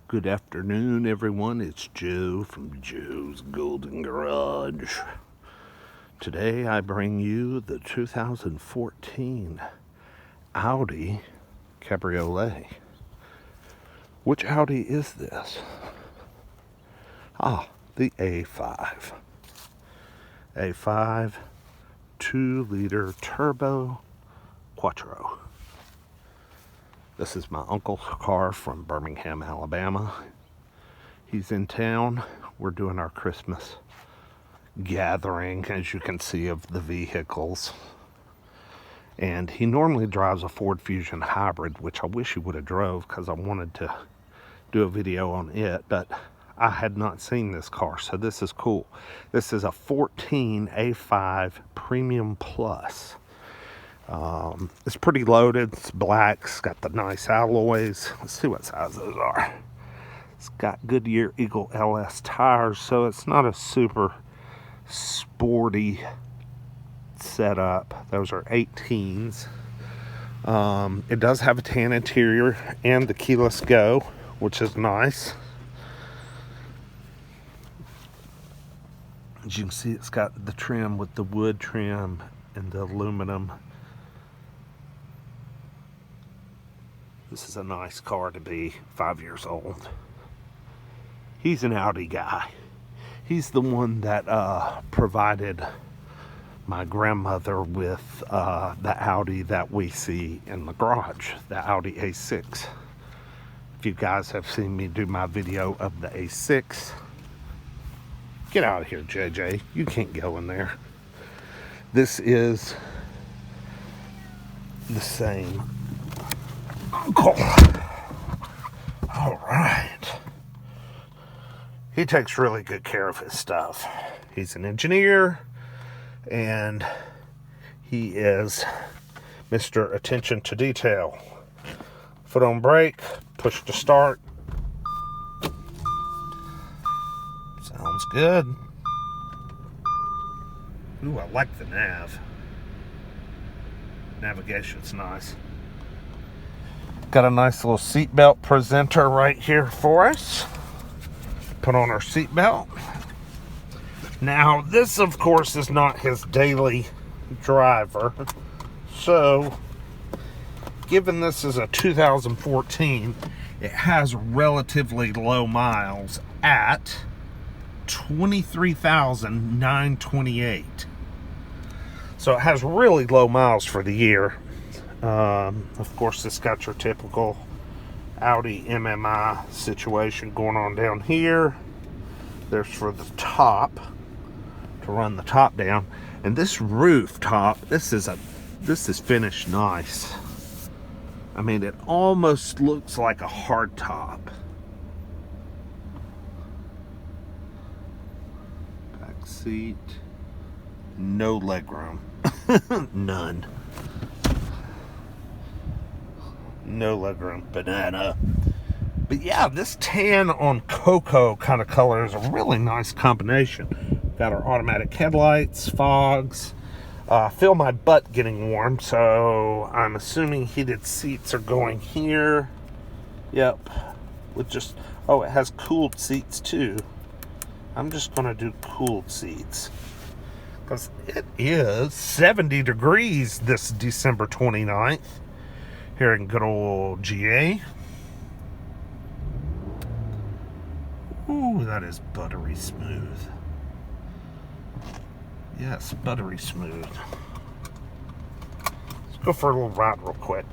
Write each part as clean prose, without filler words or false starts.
Good afternoon, everyone. It's Joe from Joe's Golden Garage. Today I bring you the 2014 Audi Cabriolet. Which Audi is this? The A5. A5 2-liter turbo Quattro. This is my uncle's car from Birmingham, Alabama. He's in town. We're doing our Christmas gathering, as you can see, of the vehicles. And he normally drives a Ford Fusion Hybrid, which I wish he would have drove because I wanted to do a video on it, but I had not seen this car, so this is cool. This is a 14 A5 Premium Plus. It's pretty loaded. It's black. It's got the nice alloys. Let's see what size those are. It's got Goodyear Eagle LS tires, so it's not a super sporty setup. Those are 18s. It does have a tan interior and the keyless go, which is nice. As you can see, it's got the trim with the wood trim and the aluminum. This is a nice car to be 5 years old. He's an Audi guy. He's the one that provided my grandmother with the Audi that we see in the garage, the Audi A6. If you guys have seen me do my video of the A6, get out of here, JJ. You can't go in there. This is the same uncle. All right. He takes really good care of his stuff. He's an engineer, and he is Mr. Attention to Detail. Foot on brake, push to start. Sounds good. Ooh, I like the nav. Navigation's nice. Got a nice little seatbelt presenter right here for us. Put on our seatbelt. Now, this, of course, is not his daily driver. So, given this is a 2014, it has relatively low miles at 23,928. So it has really low miles for the year. Of course, it's got your typical Audi MMI situation going on down here. There's for the top, to run the top down. And this rooftop, this is finished nice. I mean, it almost looks like a hard top. Back seat, no legroom. None. No legroom. Banana. But yeah, this tan on cocoa kind of color is a really nice combination. Got our automatic headlights, fogs. Feel my butt getting warm, so I'm assuming heated seats are going here. Yep. With just, it has cooled seats too. I'm just going to do cooled seats, because it is 70 degrees this December 29th here in good old GA. Ooh, that is buttery smooth. Yes, buttery smooth. Let's go for a little ride real quick.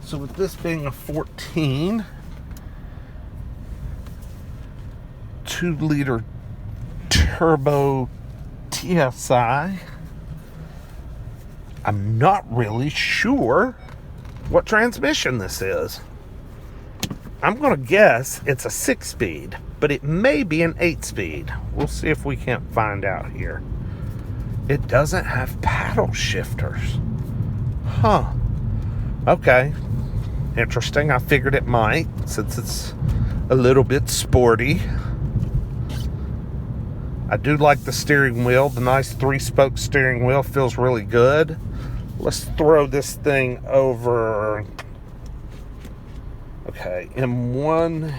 So with this being a 14 2-liter turbo TSI, I'm not really sure what transmission this is. I'm going to guess it's a 6-speed, but it may be an 8-speed. We'll see if we can't find out here. It doesn't have paddle shifters. Huh. Okay. Interesting. I figured it might, since it's a little bit sporty. I do like the steering wheel. The nice 3-spoke steering wheel feels really good. Let's throw this thing over. Okay, M1.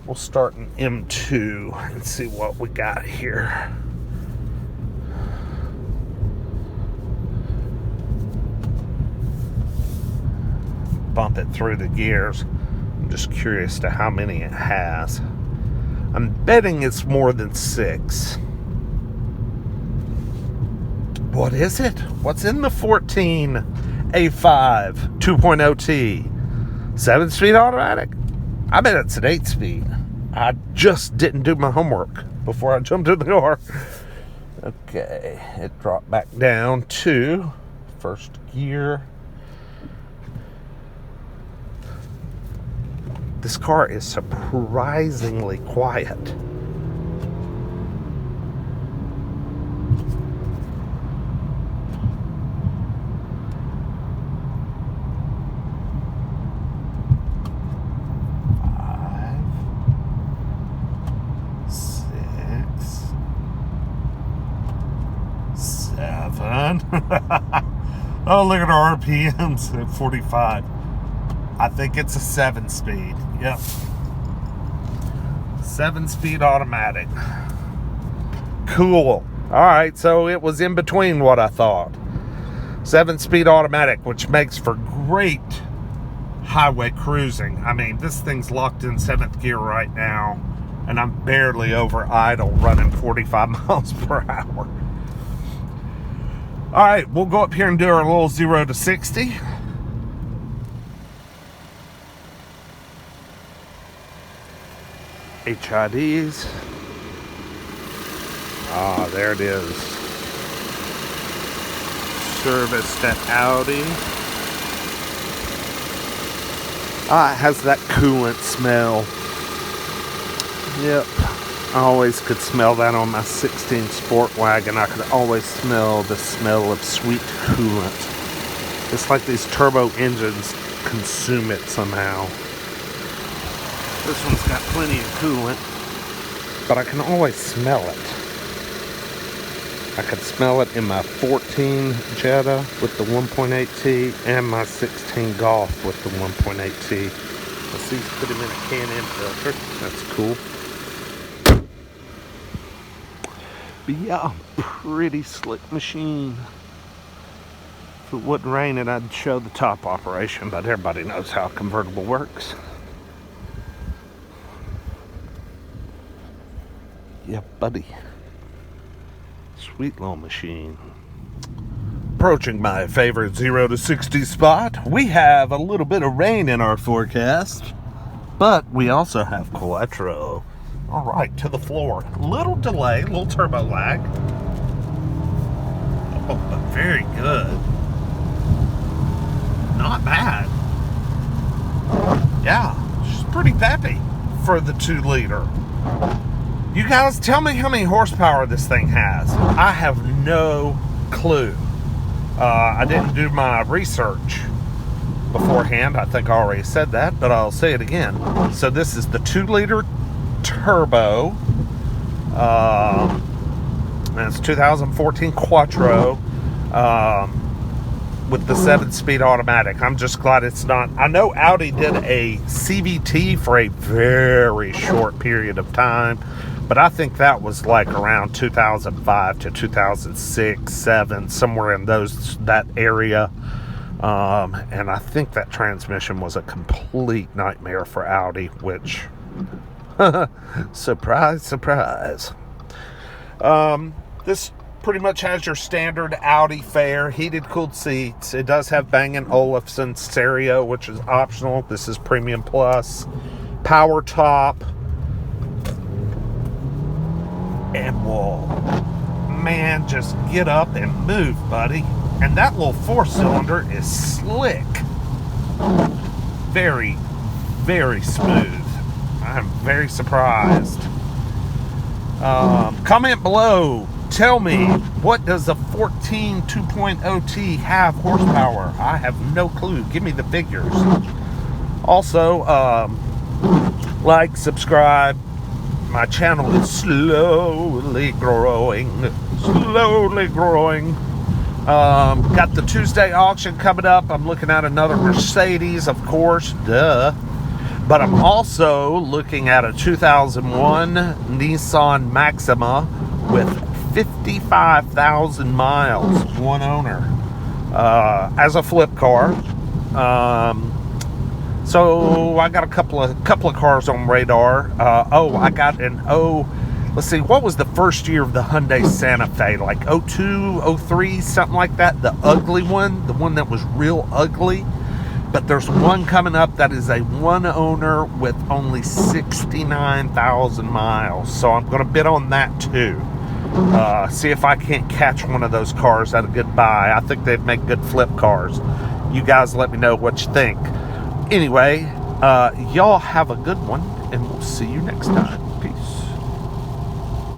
We'll start in M2 and see what we got here. Bump it through the gears. I'm just curious to how many it has. I'm betting it's more than 6. What is it? What's in the 14 A5 2.0T? 7-speed automatic? I bet it's an 8-speed. I just didn't do my homework before I jumped in the car. Okay, it dropped back down to first gear. This car is surprisingly quiet. Oh, look at our RPMs at 45. I think it's a 7-speed. Yep. 7-speed automatic. Cool. Alright, so it was in between what I thought. 7-speed automatic, which makes for great highway cruising. I mean, this thing's locked in 7th gear right now, and I'm barely over idle running 45 miles per hour. Alright, we'll go up here and do our little 0 to 60. HIDs. Ah, there it is. Serviced at Audi. Ah, it has that coolant smell. Yep. I always could smell that on my 16 Sport Wagon. I could always smell the smell of sweet coolant. It's like these turbo engines consume it somehow. This one's got plenty of coolant, but I can always smell it. I could smell it in my 14 Jetta with the 1.8T and my 16 Golf with the 1.8T. Let's see, put him in a Can-Am filter. That's cool. But yeah, pretty slick machine. If it wouldn't rain it, I'd show the top operation, but everybody knows how a convertible works. Yeah, buddy. Sweet little machine. Approaching my favorite 0 to 60 spot. We have a little bit of rain in our forecast, but we also have Quattro. All right, to the floor. Little delay, little turbo lag. Oh, but very good. Not bad. Yeah, she's pretty peppy for the 2-liter. You guys, tell me how many horsepower this thing has. I have no clue. I didn't do my research beforehand. I think I already said that, but I'll say it again. So this is the 2-liter turbo. And it's 2014 Quattro with the 7-speed automatic. I'm just glad it's not. I know Audi did a CVT for a very short period of time, but I think that was like around 2005 to 2006, 7, somewhere in that area. And I think that transmission was a complete nightmare for Audi, which, surprise, surprise. This pretty much has your standard Audi fare, heated, cooled seats. It does have Bang & Olufsen stereo, which is optional. This is Premium Plus. Power top. And we'll, man, just get up and move, buddy. And that little 4-cylinder is slick. Very, very smooth. I'm very surprised. Comment below. Tell me, what does a 14 2.0T have horsepower? I have no clue. Give me the figures. Also, like, subscribe, my channel is slowly growing. Got the Tuesday auction coming up. I'm looking at another Mercedes, of course, duh. But I'm also looking at a 2001 Nissan Maxima with 55,000 miles, one owner, as a flip car. So I got a couple of cars on radar. I got an let's see, what was the first year of the Hyundai Santa Fe? Like 02, 03, something like that. The ugly one, the one that was real ugly. But there's one coming up that is a one owner with only 69,000 miles. So I'm going to bid on that too. See if I can't catch one of those cars at a good buy. I think they'd make good flip cars. You guys let me know what you think. Anyway, y'all have a good one, and we'll see you next time. Peace.